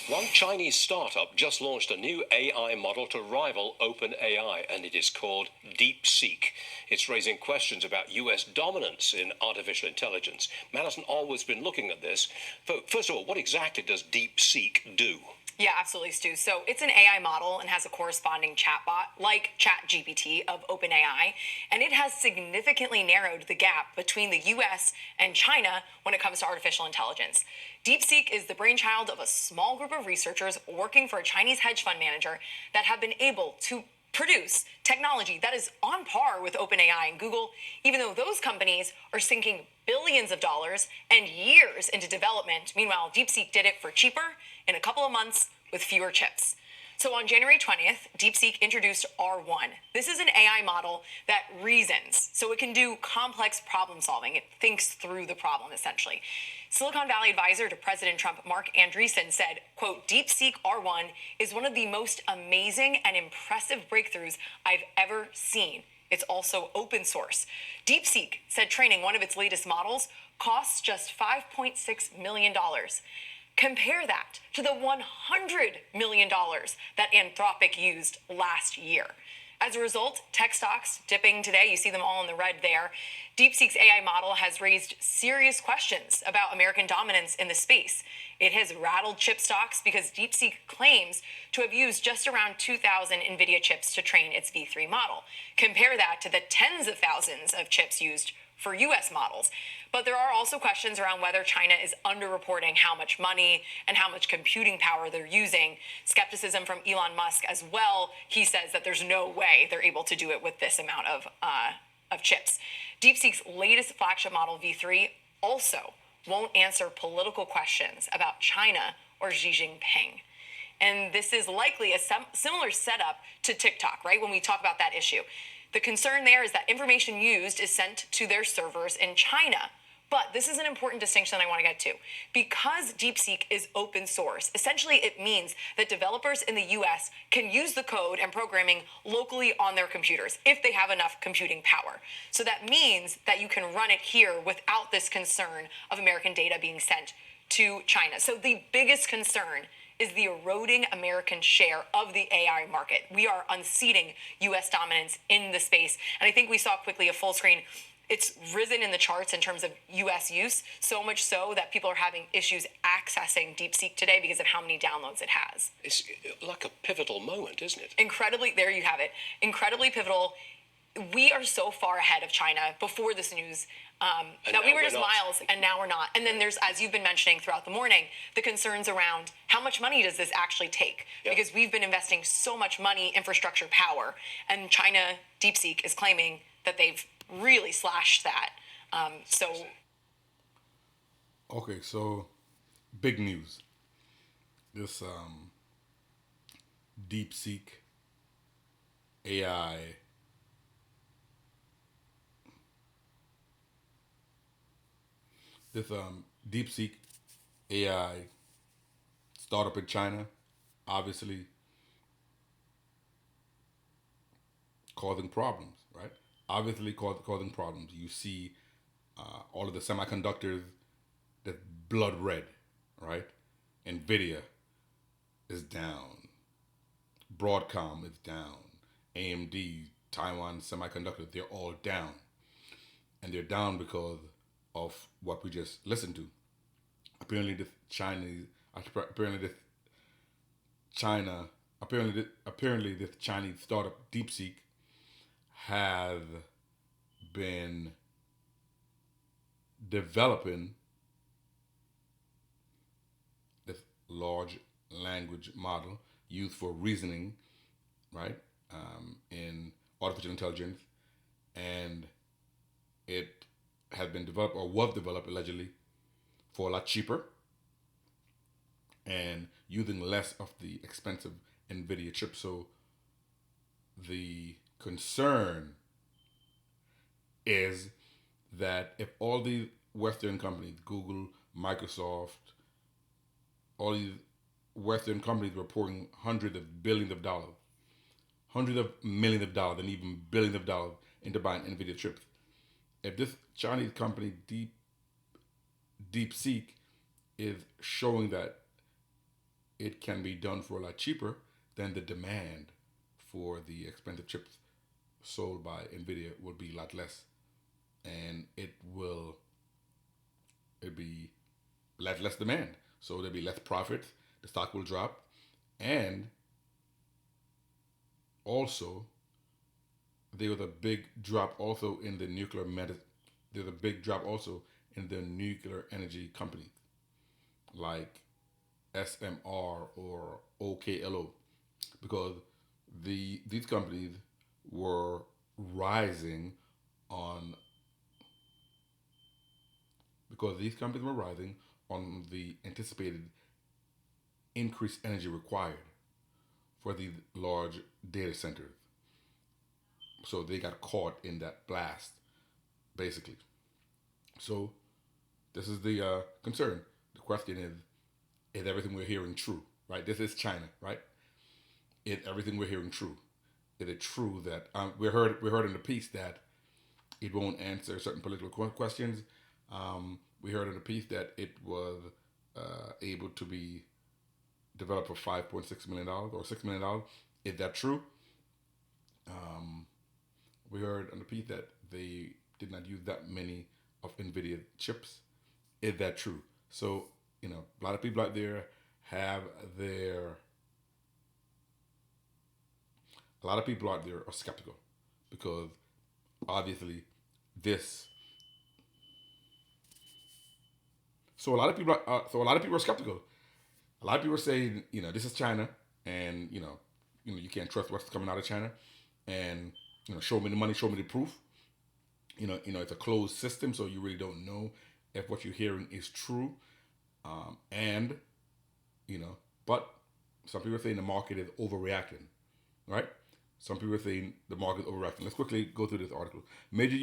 One Chinese startup just launched a new AI model to rival OpenAI, and it is called DeepSeek. It's raising questions about US dominance in artificial intelligence. Man hasn't always been looking at this. First of all, what exactly does DeepSeek do? Yeah, absolutely, Stu. So it's an AI model and has a corresponding chatbot like ChatGPT of OpenAI, and it has significantly narrowed the gap between the US and China when it comes to artificial intelligence. DeepSeek is the brainchild of a small group of researchers working for a Chinese hedge fund manager that have been able to produce technology that is on par with OpenAI and Google, even though those companies are sinking billions of dollars and years into development. Meanwhile, DeepSeek did it for cheaper in a couple of months with fewer chips. So on January 20th, DeepSeek introduced R1. This is an AI model that reasons, so it can do complex problem solving. It thinks through the problem, essentially. Silicon Valley advisor to President Trump, Mark Andreessen, said, quote, DeepSeek R1 is one of the most amazing and impressive breakthroughs I've ever seen. It's also open source. DeepSeek said training one of its latest models costs just $5.6 million. Compare that to the $100 million that Anthropic used last year. As a result, tech stocks dipping today. You see them all in the red there. DeepSeek's AI model has raised serious questions about American dominance in the space. It has rattled chip stocks because DeepSeek claims to have used just around 2,000 NVIDIA chips to train its V3 model. Compare that to the tens of thousands of chips used for US models. But there are also questions around whether China is underreporting how much money and how much computing power they're using. Skepticism from Elon Musk as well. He says that there's no way they're able to do it with this amount of chips. DeepSeek's latest flagship model, V3, also won't answer political questions about China or Xi Jinping. And this is likely a similar setup to TikTok, right? When we talk about that issue. The concern there is that information used is sent to their servers in China. But this is an important distinction I want to get to. Because DeepSeek is open source, essentially it means that developers in the US can use the code and programming locally on their computers if they have enough computing power. So that means that you can run it here without this concern of American data being sent to China. So the biggest concern is the eroding American share of the AI market. We are unseating US dominance in the space. And I think we saw quickly a full screen. It's risen in the charts in terms of US use, so much so that people are having issues accessing DeepSeek today because of how many downloads it has. It's like a pivotal moment, isn't it? Incredibly, there you have it. Incredibly pivotal. We are so far ahead of China before this news that we were just miles, and now we're not. And then there's, as you've been mentioning throughout the morning, the concerns around how much money does this actually take? Yep. Because we've been investing so much money, infrastructure, power, and China, DeepSeek, is claiming that they've really slashed that. Okay, so big news. This DeepSeek AI DeepSeek AI startup in China, obviously causing problems, right? Obviously causing problems. You see all of the semiconductors that's blood red, right? NVIDIA is down. Broadcom is down. AMD, Taiwan Semiconductors, they're all down. And they're down because of what we just listened to. Apparently this Chinese startup DeepSeek has been developing this large language model used for reasoning, right, in artificial intelligence, and it has been developed or was developed allegedly for a lot cheaper and using less of the expensive NVIDIA chip. So the concern is that if all these Western companies, Google, Microsoft, all these Western companies were pouring hundreds of billions of dollars, hundreds of millions of dollars, and even billions of dollars into buying NVIDIA chips, if this Chinese company DeepSeek is showing that it can be done for a lot cheaper, then the demand for the expensive chips sold by NVIDIA would be a lot less, and it'd be less demand. So there'll be less profit. The stock will drop, and also there was a big drop also in the There's a big drop also in the nuclear energy companies like SMR or OKLO, because these companies were rising on on the anticipated increased energy required for these large data centers. So they got caught in that blast, basically. So this is the concern. The question is everything we're hearing true? Right? This is China, right? Is everything we're hearing true? Is it true that we heard in the piece that it won't answer certain political questions? We heard in the piece that it was able to be developed for $5.6 million or $6 million. Is that true? We heard on the piece that they did not use that many of NVIDIA chips. Is that true? So, a lot of people out there have their. A lot of people out there are skeptical because obviously this. So a lot of people are skeptical. A lot of people are saying, this is China, and you can't trust what's coming out of China, and show me the money, show me the proof. It's a closed system, so you really don't know if what you're hearing is true. And but some people are saying the market is overreacting, right? Some people are saying the market is overreacting. Let's quickly go through this article. Let's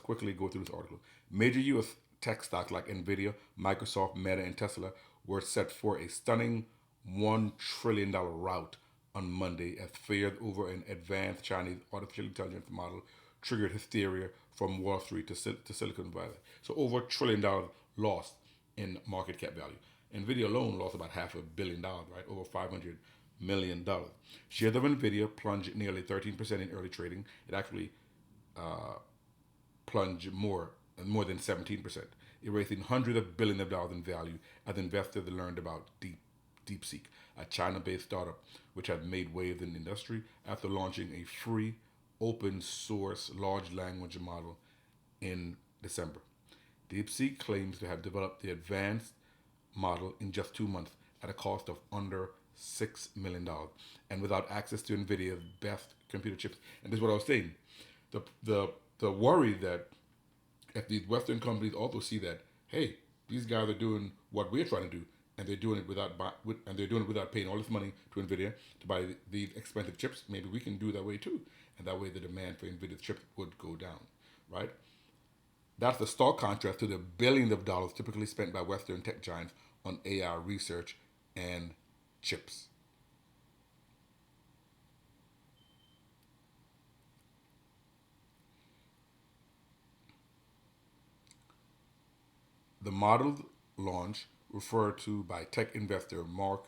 quickly go through this article. Major U.S. tech stocks like NVIDIA, Microsoft, Meta, and Tesla were set for a stunning $1 trillion rout on Monday as fears over an advanced Chinese artificial intelligence model triggered hysteria from Wall Street to Silicon Valley. So over $1 trillion lost in market cap value. NVIDIA alone lost about $500 million, right? Over $500 million. Shares of NVIDIA plunged nearly 13% in early trading. It actually plunged more than 17%, erasing hundreds of billions of dollars in value as investors learned about deepseek, a China-based startup which has made waves in the industry after launching a free, open-source large language model in December. DeepSeek claims to have developed the advanced model in just 2 months at a cost of under $6 million and without access to NVIDIA's best computer chips. And this is what I was saying. The worry that if these Western companies also see that, hey, these guys are doing what we're trying to do, and they're doing it without paying all this money to NVIDIA to buy these expensive chips, maybe we can do that way too, and that way the demand for NVIDIA chips would go down, right? That's the stark contrast to the billions of dollars typically spent by Western tech giants on AI research and chips. The model's launch, referred to by tech investor Mark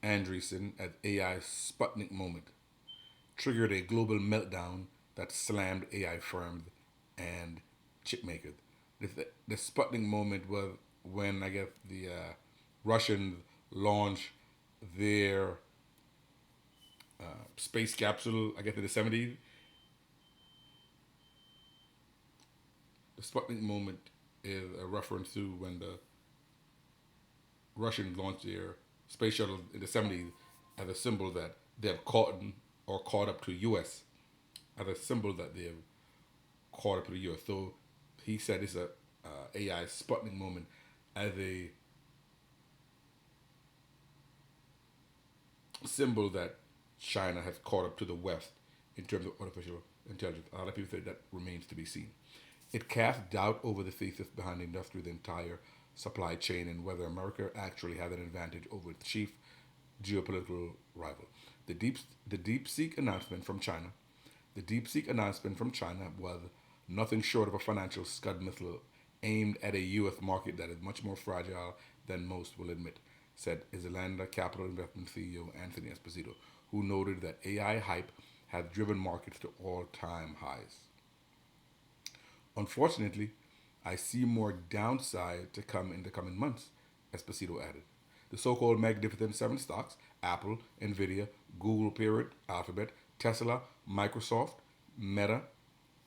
Andreessen as AI's Sputnik moment, triggered a global meltdown that slammed AI firms and chip makers. The Sputnik moment was when, I guess, the Russians launched their space capsule, I guess, in the 70s. The Sputnik moment is a reference to when the Russians launched their space shuttle in the 70s as a symbol that they have caught up to the U.S. as a symbol that they have caught up to the U.S. So he said it's a AI Sputnik moment as a symbol that China has caught up to the West in terms of artificial intelligence. A lot of people say that remains to be seen. It casts doubt over the thesis behind the industry's entire supply chain and whether America actually has an advantage over its chief geopolitical rival. The DeepSeek announcement from China was nothing short of a financial scud missile aimed at a U.S. market that is much more fragile than most will admit, said Islanda Capital Investment CEO Anthony Esposito, who noted that AI hype has driven markets to all-time highs. Unfortunately, I see more downside to come in the coming months, Esposito added. The so-called Magnificent Seven stocks, Apple, NVIDIA, Google Period, Alphabet, Tesla, Microsoft, Meta,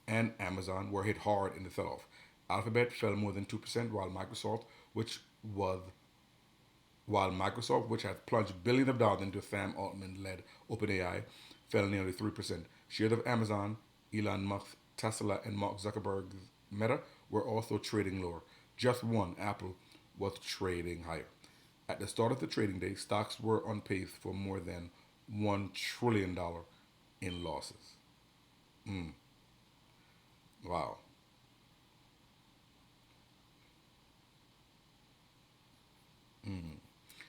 and Amazon were hit hard in the sell-off. Alphabet fell more than 2%, was while Microsoft, which has plunged billions of dollars into Sam Altman-led OpenAI, fell nearly 3%. Shares of Amazon, Elon Musk, Tesla, and Mark Zuckerberg's Meta were also trading lower. Just one, Apple, was trading higher. At the start of the trading day, stocks were on pace for more than $1 trillion in losses. Wow.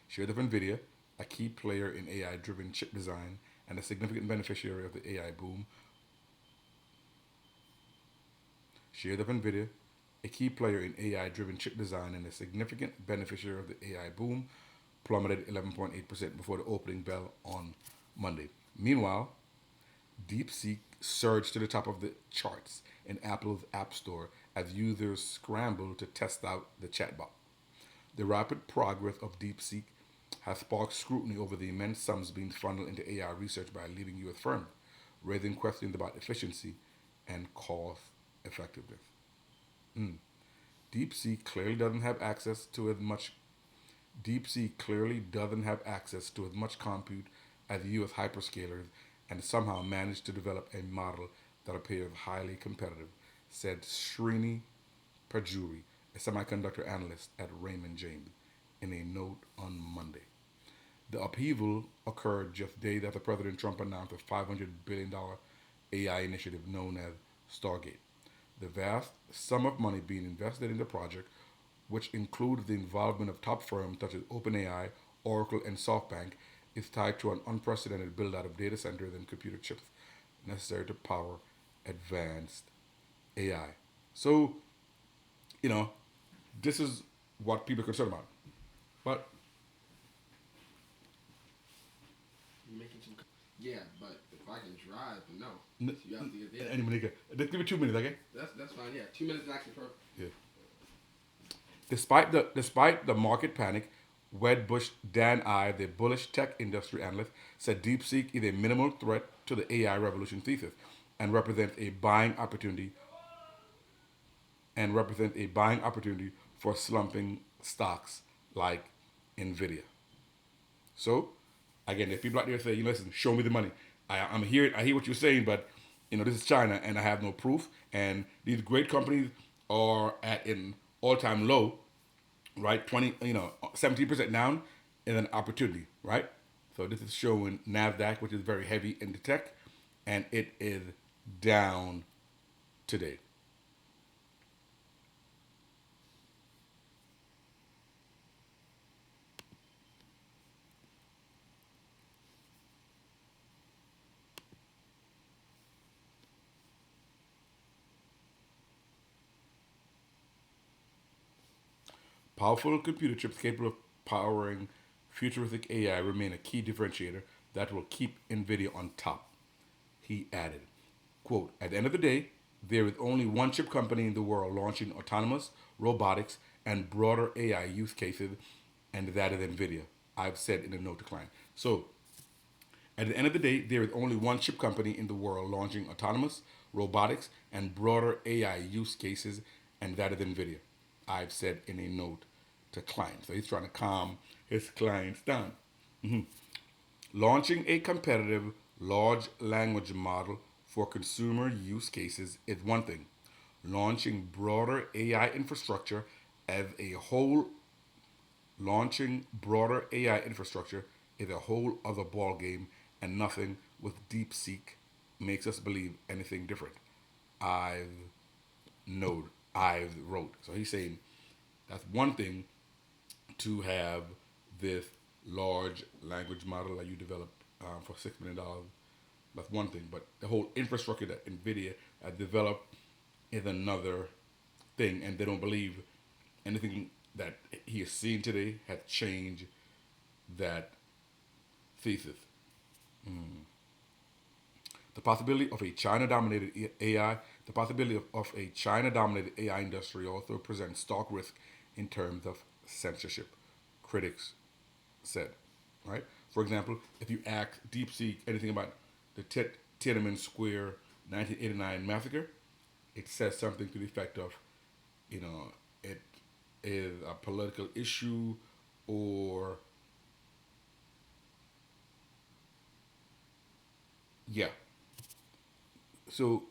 Shares of NVIDIA, a key player in AI-driven chip design and a significant beneficiary of the AI boom. Shares of NVIDIA, a key player in AI-driven chip design and a significant beneficiary of the AI boom, plummeted 11.8% before the opening bell on Monday. Meanwhile, DeepSeek surged to the top of the charts in Apple's App Store as users scrambled to test out the chatbot. The rapid progress of DeepSeek has sparked scrutiny over the immense sums being funneled into AI research by a leading U.S. firm, raising questions about efficiency and cost effectiveness. DeepSeek clearly doesn't have access to as much compute as the U.S. hyperscalers and somehow managed to develop a model that appears highly competitive, said Srini Pajuri, a semiconductor analyst at Raymond James, in a note on Monday. The upheaval occurred just days after President Trump announced a $500 billion AI initiative known as Stargate. The vast sum of money being invested in the project, which includes the involvement of top firms such as OpenAI, Oracle, and SoftBank, is tied to an unprecedented build-out of data centers and computer chips necessary to power advanced AI. So, this is what people are concerned about. But yeah, but if I can drive, no. So you have to get there. Just give me 2 minutes, okay? That's fine. Yeah, 2 minutes is actually perfect. Yeah. Despite the market panic, Wedbush Dan Ives, the bullish tech industry analyst, said DeepSeek is a minimal threat to the AI revolution thesis and represents a buying opportunity for slumping stocks like NVIDIA. So, again, if people out there say, listen, show me the money. I hear what you're saying, but this is China and I have no proof. And these great companies are at an all-time low, right? 17% down is an opportunity, right? So this is showing NASDAQ, which is very heavy into tech, and it is down today. Powerful computer chips capable of powering futuristic AI remain a key differentiator that will keep NVIDIA on top. He added, quote, at the end of the day, there is only one chip company in the world launching autonomous, robotics, and broader AI use cases, and that is NVIDIA, I've said in a note to client. So, at the end of the day, there is only one chip company in the world launching autonomous, robotics, and broader AI use cases, and that is NVIDIA, I've said in a note to clients. So he's trying to calm his clients down. Launching a competitive large language model for consumer use cases is one thing. Launching broader AI infrastructure is a whole other ballgame, and nothing with DeepSeek makes us believe anything different. I've wrote. So he's saying that's one thing to have this large language model that you develop for $6 million. That's one thing. But the whole infrastructure that NVIDIA has developed is another thing, and they don't believe anything that he is seeing today has changed that thesis. The possibility of a China-dominated AI, the possibility of a China-dominated AI industry also presents stark risk in terms of censorship, critics said. Right? For example, if you ask DeepSeek anything about the Tiananmen Square 1989 massacre, it says something to the effect of, it is a political issue, or yeah. So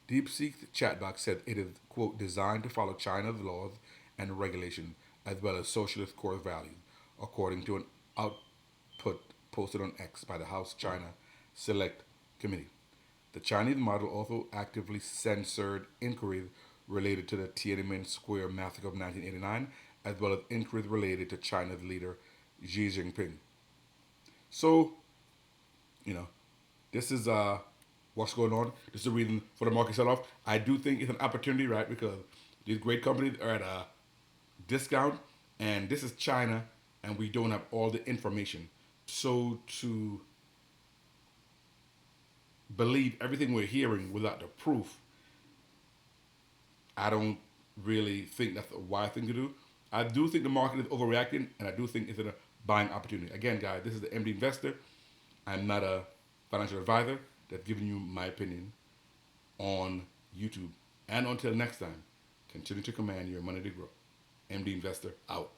DeepSeek chatbot said it is, quote, designed to follow China's laws and regulations as well as socialist core values, according to an output posted on X by the House China Select Committee. The Chinese model also actively censored inquiries related to the Tiananmen Square massacre of 1989, as well as inquiries related to China's leader Xi Jinping. So, this is what's going on. This is the reason for the market sell-off. I do think it's an opportunity, right? Because these great companies are at a discount, and this is China, and we don't have all the information. So to believe everything we're hearing without the proof, I don't really think that's a wise thing to do. I do think the market is overreacting, and I do think it's a buying opportunity. Again, guys, this is the MD Investor. I'm not a financial advisor. That's giving you my opinion on YouTube. And until next time, continue to command your money to grow. MD Investor out.